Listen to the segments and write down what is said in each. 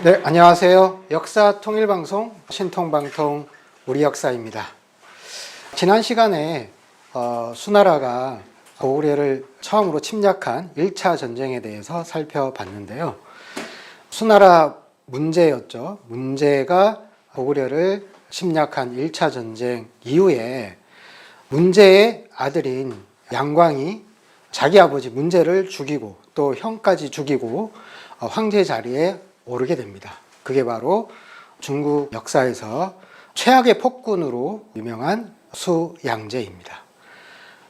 네, 안녕하세요. 역사통일방송 신통방통 우리역사입니다. 지난 시간에 수나라가 고구려를 처음으로 침략한 1차 전쟁에 대해서 살펴봤는데요. 수나라 문제였죠. 문제가 고구려를 침략한 1차 전쟁 이후에 문제의 아들인 양광이 자기 아버지 문제를 죽이고 또 형까지 죽이고 황제 자리에 오르게 됩니다. 그게 바로 중국 역사에서 최악의 폭군으로 유명한 수양제입니다.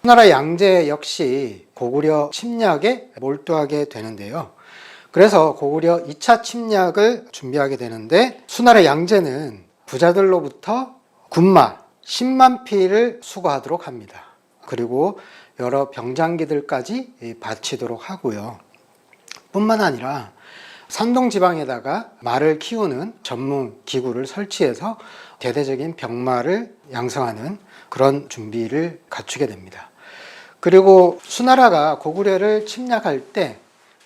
수나라 양제 역시 고구려 침략에 몰두하게 되는데요. 그래서 고구려 2차 침략을 준비하게 되는데 수나라 양제는 부자들로부터 군마 10만匹를 수거하도록 합니다. 그리고 여러 병장기들까지 바치도록 하고요. 뿐만 아니라 산동 지방에다가 말을 키우는 전문 기구를 설치해서 대대적인 병마를 양성하는 그런 준비를 갖추게 됩니다. 그리고 수나라가 고구려를 침략할 때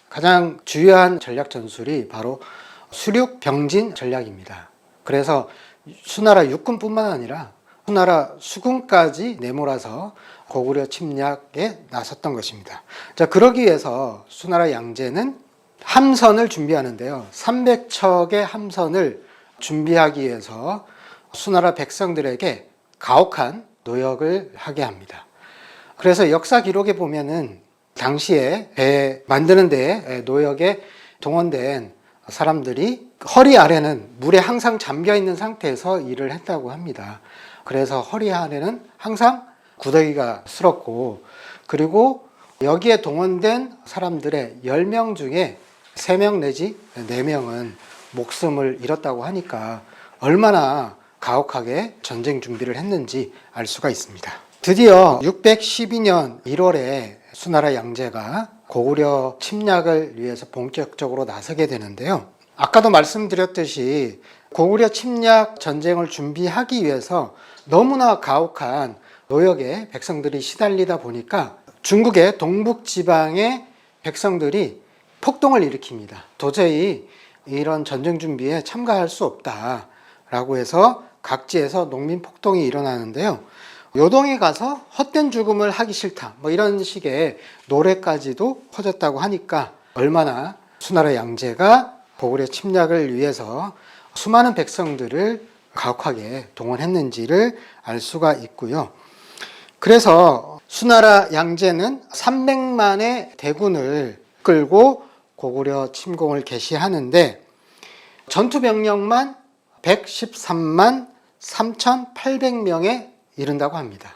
가장 주요한 전략 전술이 바로 수륙병진 전략입니다. 그래서 수나라 육군뿐만 아니라 수나라 수군까지 내몰아서 고구려 침략에 나섰던 것입니다. 자, 그러기 위해서 수나라 양제는 함선을 준비하는데요. 300척의 함선을 준비하기 위해서 수나라 백성들에게 가혹한 노역을 하게 합니다. 그래서 역사 기록에 보면은 당시에 배 만드는 데에 노역에 동원된 사람들이 허리 아래는 물에 항상 잠겨 있는 상태에서 일을 했다고 합니다. 그래서 허리 아래는 항상 구더기가 쓸었고, 그리고 여기에 동원된 사람들의 10명 중에 3명 내지 4명은 목숨을 잃었다고 하니까 얼마나 가혹하게 전쟁 준비를 했는지 알 수가 있습니다. 드디어 612년 1월에 수나라 양제가 고구려 침략을 위해서 본격적으로 나서게 되는데요. 아까도 말씀드렸듯이 고구려 침략 전쟁을 준비하기 위해서 너무나 가혹한 노역에 백성들이 시달리다 보니까 중국의 동북지방의 백성들이 폭동을 일으킵니다. 도저히 이런 전쟁 준비에 참가할 수 없다라고 해서 각지에서 농민 폭동이 일어나는데요. 요동에 가서 헛된 죽음을 하기 싫다, 이런 식의 노래까지도 퍼졌다고 하니까 얼마나 수나라 양제가 고구려 침략을 위해서 수많은 백성들을 가혹하게 동원했는지를 알 수가 있고요. 그래서 수나라 양제는 300만의 대군을 끌고 고구려 침공을 개시하는데 전투 병력만 113만 3,800명에 이른다고 합니다.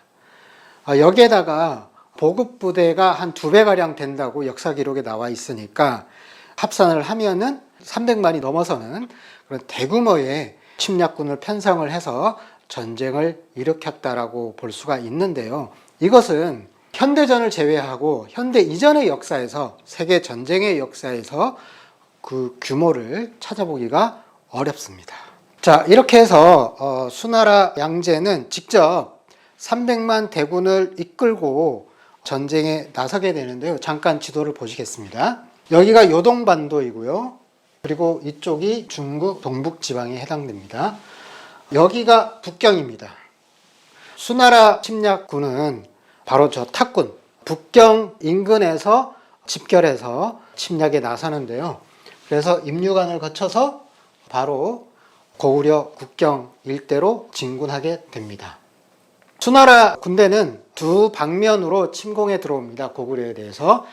여기에다가 보급 부대가 한 2배가량 된다고 역사 기록에 나와 있으니까 합산을 하면은 300만이 넘어서는 그런 대규모의 침략군을 편성을 해서 전쟁을 일으켰다라고 볼 수가 있는데요. 이것은 현대전을 제외하고 현대 이전의 역사에서, 세계 전쟁의 역사에서 그 규모를 찾아보기가 어렵습니다. 자, 이렇게 해서 수나라 양제는 직접 300만 대군을 이끌고 전쟁에 나서게 되는데요. 잠깐 지도를 보시겠습니다. 여기가 요동반도이고요. 그리고 이쪽이 중국 동북지방에 해당됩니다. 여기가 북경입니다. 수나라 침략군은 바로 저 탁군, 북경 인근에서 집결해서 침략에 나서는데요. 그래서 임류관을 거쳐서 바로 고구려 국경 일대로 진군하게 됩니다. 수나라 군대는 두 방면으로 침공에 들어옵니다. 고구려에 대해서.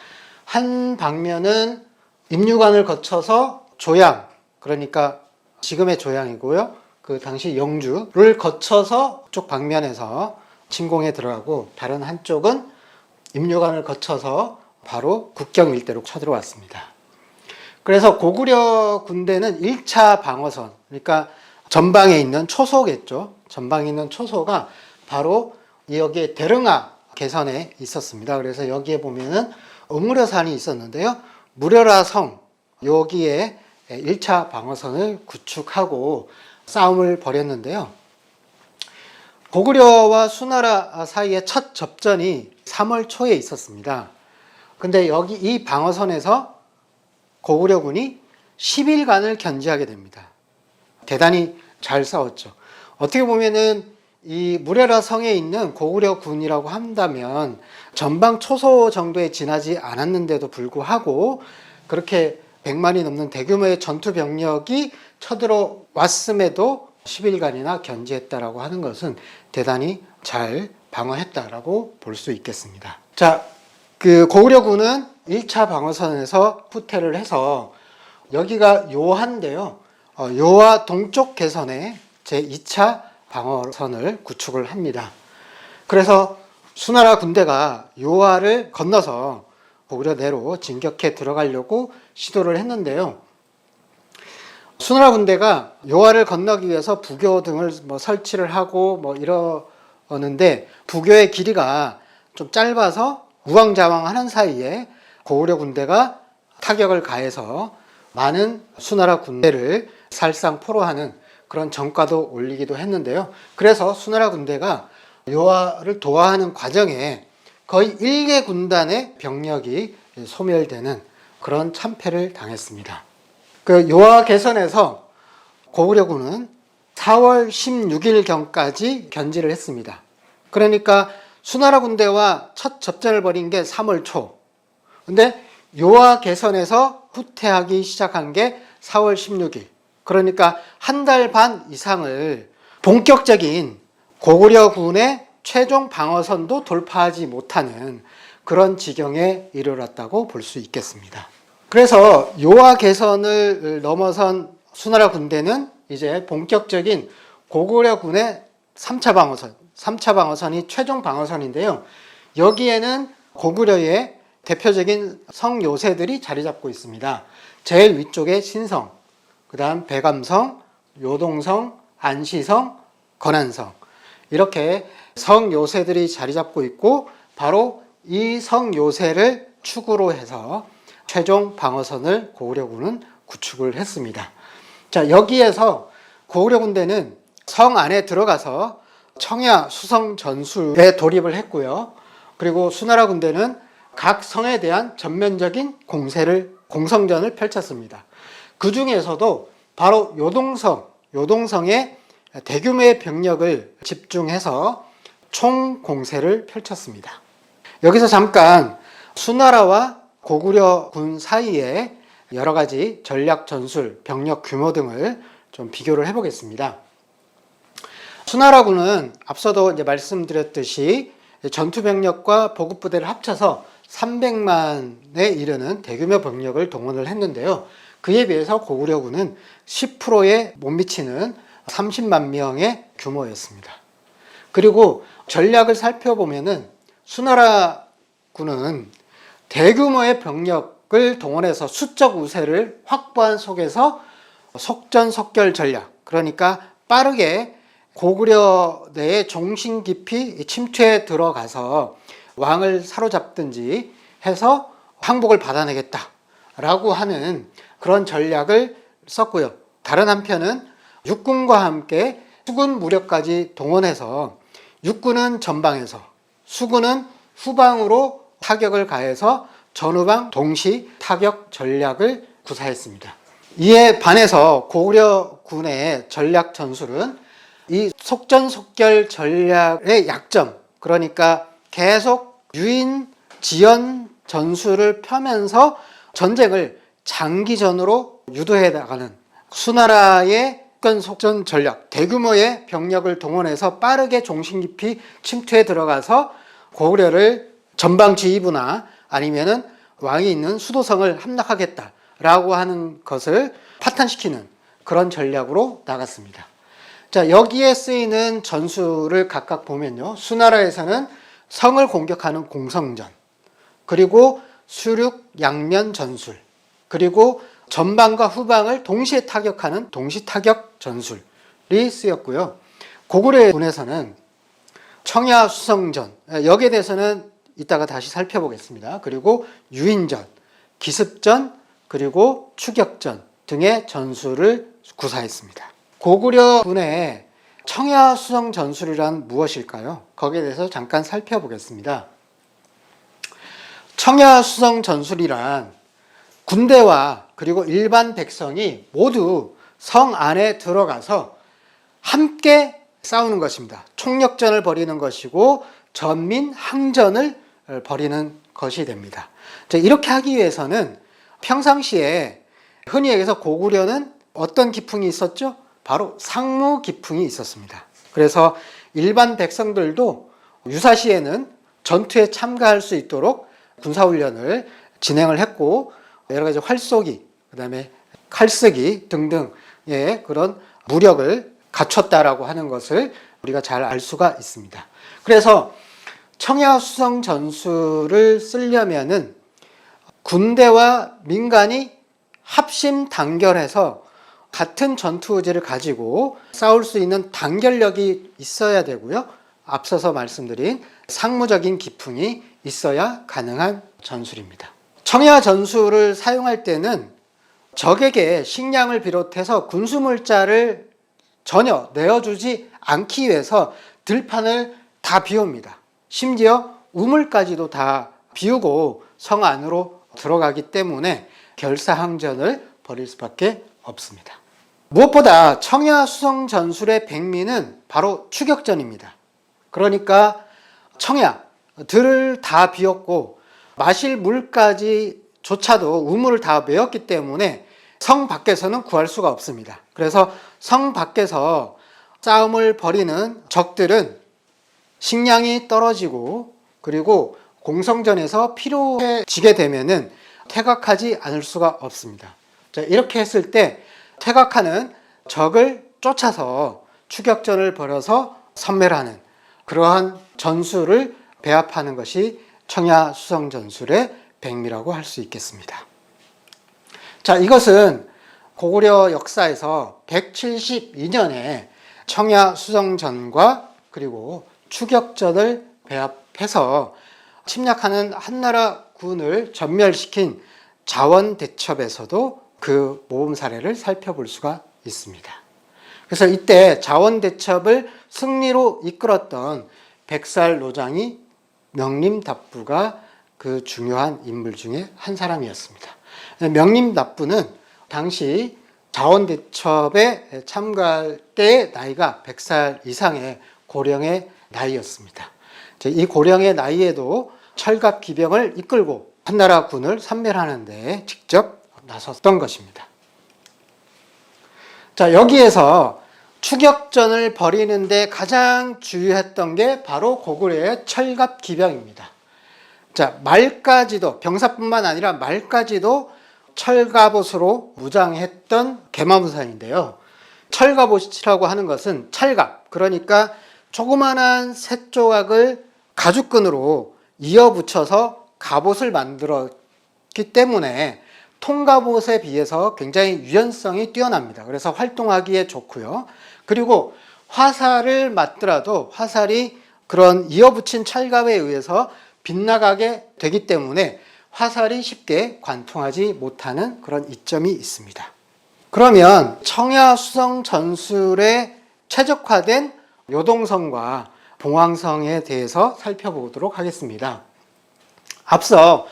한 방면은 임류관을 거쳐서 조양, 그러니까 지금의 조양이고요. 그 당시 영주를 거쳐서 쪽 방면에서 침공에 들어가고, 다른 한쪽은 임류관을 거쳐서 바로 국경 일대로 쳐들어왔습니다. 그래서 고구려 군대는 1차 방어선, 그러니까 전방에 있는 초소겠죠. 전방에 있는 초소가 바로 여기에 대릉하 개선에 있었습니다. 그래서 여기에 보면은 옥무려산이 있었는데요. 무려라성 여기에 1차 방어선을 구축하고 싸움을 벌였는데요. 고구려와 수나라 사이에 첫 접전이 3월 초에 있었습니다. 근데 여기 이 방어선에서 고구려군이 10일간을 견제하게 됩니다. 대단히 잘 싸웠죠. 어떻게 보면은 이 무레라 성에 있는 고구려군이라고 한다면 전방 초소 정도에 지나지 않았는데도 불구하고 그렇게 100만이 넘는 대규모의 전투 병력이 쳐들어왔음에도 10일간이나 견제했다라고 하는 것은 대단히 잘 방어했다라고 볼 수 있겠습니다. 자, 그 고구려군은 1차 방어선에서 후퇴를 해서 여기가 요하인데요. 요하 동쪽 개선에 제2차 방어선을 구축을 합니다. 그래서 수나라 군대가 요하를 건너서 고구려 내로 진격해 들어가려고 시도를 했는데요. 수나라 군대가 요하를 건너기 위해서 부교 등을 설치를 하고 이러는데 부교의 길이가 좀 짧아서 우왕좌왕하는 사이에 고구려 군대가 타격을 가해서 많은 수나라 군대를 살상포로하는 그런 전과도 올리기도 했는데요. 그래서 수나라 군대가 요하를 도하하는 과정에 거의 1개 군단의 병력이 소멸되는 그런 참패를 당했습니다. 그 요하 개선에서 고구려군은 4월 16일경까지 견지를 했습니다. 그러니까 수나라 군대와 첫 접전을 벌인 게 3월 초. 근데 요하 개선에서 후퇴하기 시작한 게 4월 16일. 그러니까 한 달 반 이상을 본격적인 고구려군의 최종 방어선도 돌파하지 못하는 그런 지경에 이르렀다고 볼 수 있겠습니다. 그래서 요하 개선을 넘어선 수나라 군대는 이제 본격적인 고구려군의 3차 방어선이 최종 방어선인데요. 여기에는 고구려의 대표적인 성 요새들이 자리 잡고 있습니다. 제일 위쪽에 신성, 그 다음 배감성, 요동성, 안시성, 건안성, 이렇게 성 요새들이 자리 잡고 있고 바로 이 성 요새를 축으로 해서 최종 방어선을 고구려군은 구축을 했습니다. 자, 여기에서 고구려 군대는 성 안에 들어가서 청야 수성 전술에 돌입을 했고요. 그리고 수나라 군대는 각 성에 대한 전면적인 공성전을 펼쳤습니다. 그 중에서도 바로 요동성에 대규모의 병력을 집중해서 총공세를 펼쳤습니다. 여기서 잠깐 수나라와 고구려군 사이에 여러 가지 전략 전술, 병력 규모 등을 좀 비교를 해보겠습니다. 수나라군은 앞서도 이제 말씀드렸듯이 전투 병력과 보급 부대를 합쳐서 300만에 이르는 대규모 병력을 동원을 했는데요. 그에 비해서 고구려군은 10%에 못 미치는 30만 명의 규모였습니다. 그리고 전략을 살펴보면은 수나라군은 대규모의 병력을 동원해서 수적 우세를 확보한 속에서 속전속결 전략, 그러니까 빠르게 고구려 내에 종신 깊이 침투해 들어가서 왕을 사로잡든지 해서 항복을 받아내겠다라고 하는 그런 전략을 썼고요. 다른 한편은 육군과 함께 수군 무력까지 동원해서 육군은 전방에서 수군은 후방으로 타격을 가해서 전후방 동시 타격 전략을 구사했습니다. 이에 반해서 고구려군의 전략 전술은 이 속전속결 전략의 약점, 그러니까 계속 유인, 지연 전술을 펴면서 전쟁을 장기전으로 유도해 나가는 수나라의 속전 전략, 대규모의 병력을 동원해서 빠르게 종신 깊이 침투해 들어가서 고구려를 전방 지휘부나 아니면은 왕이 있는 수도성을 함락하겠다라고 하는 것을 파탄시키는 그런 전략으로 나갔습니다. 자, 여기에 쓰이는 전술을 각각 보면요. 수나라에서는 성을 공격하는 공성전, 그리고 수륙 양면 전술, 그리고 전방과 후방을 동시에 타격하는 동시타격 전술이 쓰였고요. 고구려군에서는 청야 수성전, 여기에 대해서는 이따가 다시 살펴보겠습니다. 그리고 유인전, 기습전, 그리고 추격전 등의 전술을 구사했습니다. 고구려군의 청야수성 전술이란 무엇일까요? 거기에 대해서 잠깐 살펴보겠습니다. 청야수성 전술이란 군대와 그리고 일반 백성이 모두 성 안에 들어가서 함께 싸우는 것입니다. 총력전을 벌이는 것이고 전민 항전을 벌이는 것이 됩니다. 이렇게 하기 위해서는 평상시에 흔히 얘기해서 고구려는 어떤 기풍이 있었죠? 바로 상무 기풍이 있었습니다. 그래서 일반 백성들도 유사시에는 전투에 참가할 수 있도록 군사훈련을 진행을 했고 여러 가지 활쏘기, 그 다음에 칼쓰기 등등의 그런 무력을 갖췄다라고 하는 것을 우리가 잘 알 수가 있습니다. 그래서 청야수성 전술을 쓰려면은 군대와 민간이 합심 단결해서 같은 전투 의지를 가지고 싸울 수 있는 단결력이 있어야 되고요. 앞서서 말씀드린 상무적인 기풍이 있어야 가능한 전술입니다. 청야 전술을 사용할 때는 적에게 식량을 비롯해서 군수물자를 전혀 내어주지 않기 위해서 들판을 다 비웁니다. 심지어 우물까지도 다 비우고 성 안으로 들어가기 때문에 결사항전을 벌일 수밖에 없습니다. 무엇보다 청야수성 전술의 백미는 바로 추격전입니다. 그러니까 청야, 들을 다 비웠고 마실 물까지 조차도 우물을 다 메웠기 때문에 성 밖에서는 구할 수가 없습니다. 그래서 성 밖에서 싸움을 벌이는 적들은 식량이 떨어지고 그리고 공성전에서 피로해지게 되면은 퇴각하지 않을 수가 없습니다. 이렇게 했을 때 퇴각하는 적을 쫓아서 추격전을 벌여서 섬멸하는 그러한 전술을 배합하는 것이 청야수성 전술의 백미라고 할 수 있겠습니다. 자, 이것은 고구려 역사에서 172년에 청야수성전과 그리고 추격전을 배합해서 침략하는 한나라 군을 전멸시킨 자원대첩에서도 그 모범 사례를 살펴볼 수가 있습니다. 그래서 이때 자원대첩을 승리로 이끌었던 백살노장이 명림답부가 그 중요한 인물 중에 한 사람이었습니다. 명림납부는 당시 자원대첩에 참가할 때의 나이가 100살 이상의 고령의 나이였습니다. 이 고령의 나이에도 철갑 기병을 이끌고 한나라 군을 섬멸하는 데 직접 나섰던 것입니다. 자, 여기에서 추격전을 벌이는 데 가장 주요했던 게 바로 고구려의 철갑 기병입니다. 자, 말까지도 병사뿐만 아니라 말까지도 철갑옷으로 무장했던 계마무사인데요. 철갑옷이라고 하는 것은 찰갑, 그러니까 조그만한 새 조각을 가죽끈으로 이어 붙여서 갑옷을 만들었기 때문에 통갑옷에 비해서 굉장히 유연성이 뛰어납니다. 그래서 활동하기에 좋고요. 그리고 화살을 맞더라도 화살이 그런 이어붙인 찰갑에 의해서 빗나가게 되기 때문에 화살이 쉽게 관통하지 못하는 그런 이점이 있습니다. 그러면 청야수성 전술에 최적화된 요동성과 봉황성에 대해서 살펴보도록 하겠습니다. 앞서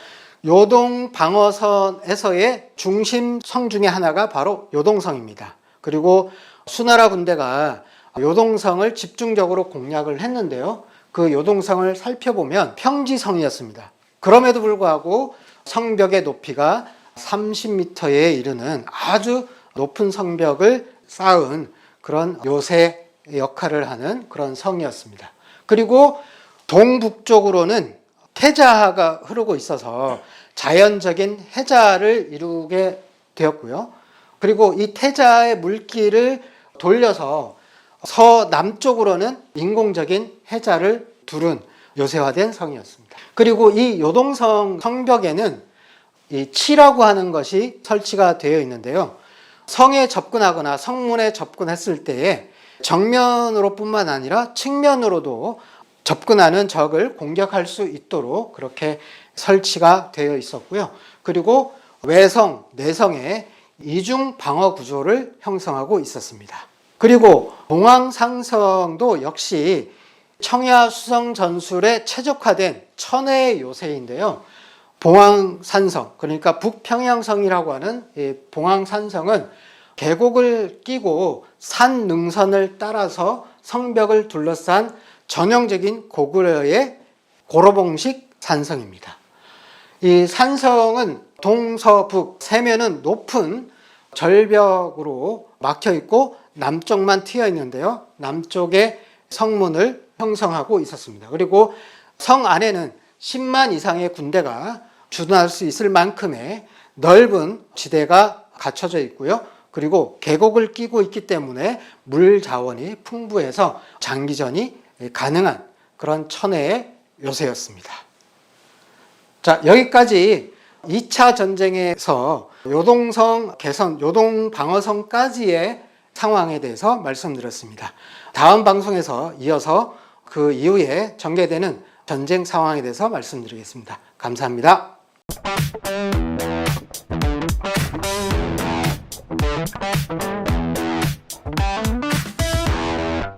요동 방어선에서의 중심 성 중에 하나가 바로 요동성입니다. 그리고 수나라 군대가 요동성을 집중적으로 공략을 했는데요. 그 요동성을 살펴보면 평지성이었습니다. 그럼에도 불구하고 성벽의 높이가 30m에 이르는 아주 높은 성벽을 쌓은 그런 요새 역할을 하는 그런 성이었습니다. 그리고 동북쪽으로는 태자하가 흐르고 있어서 자연적인 해자를 이루게 되었고요. 그리고 이 태자의 물길을 돌려서 서남쪽으로는 인공적인 해자를 두른 요새화된 성이었습니다. 그리고 이 요동성 성벽에는 이 치라고 하는 것이 설치가 되어 있는데요. 성에 접근하거나 성문에 접근했을 때에 정면으로 뿐만 아니라 측면으로도 접근하는 적을 공격할 수 있도록 그렇게 설치가 되어 있었고요. 그리고 외성, 내성의 이중 방어 구조를 형성하고 있었습니다. 그리고 봉황상성도 역시 청야 수성 전술에 최적화된 천혜의 요새인데요. 봉황산성, 그러니까 북평양성이라고 하는 이 봉황산성은 계곡을 끼고 산 능선을 따라서 성벽을 둘러싼 전형적인 고구려의 고로봉식 산성입니다. 이 산성은 동서북 세면은 높은 절벽으로 막혀 있고 남쪽만 트여 있는데요. 남쪽에 성문을 형성하고 있었습니다. 그리고 성 안에는 10만 이상의 군대가 주둔할 수 있을 만큼의 넓은 지대가 갖춰져 있고요. 그리고 계곡을 끼고 있기 때문에 물 자원이 풍부해서 장기전이 가능한 그런 천혜의 요새였습니다. 자, 여기까지 2차 전쟁에서 요동성 개선, 요동 방어성까지의 상황에 대해서 말씀드렸습니다. 다음 방송에서 이어서 그 이후에 전개되는 전쟁 상황에 대해서 말씀드리겠습니다. 감사합니다.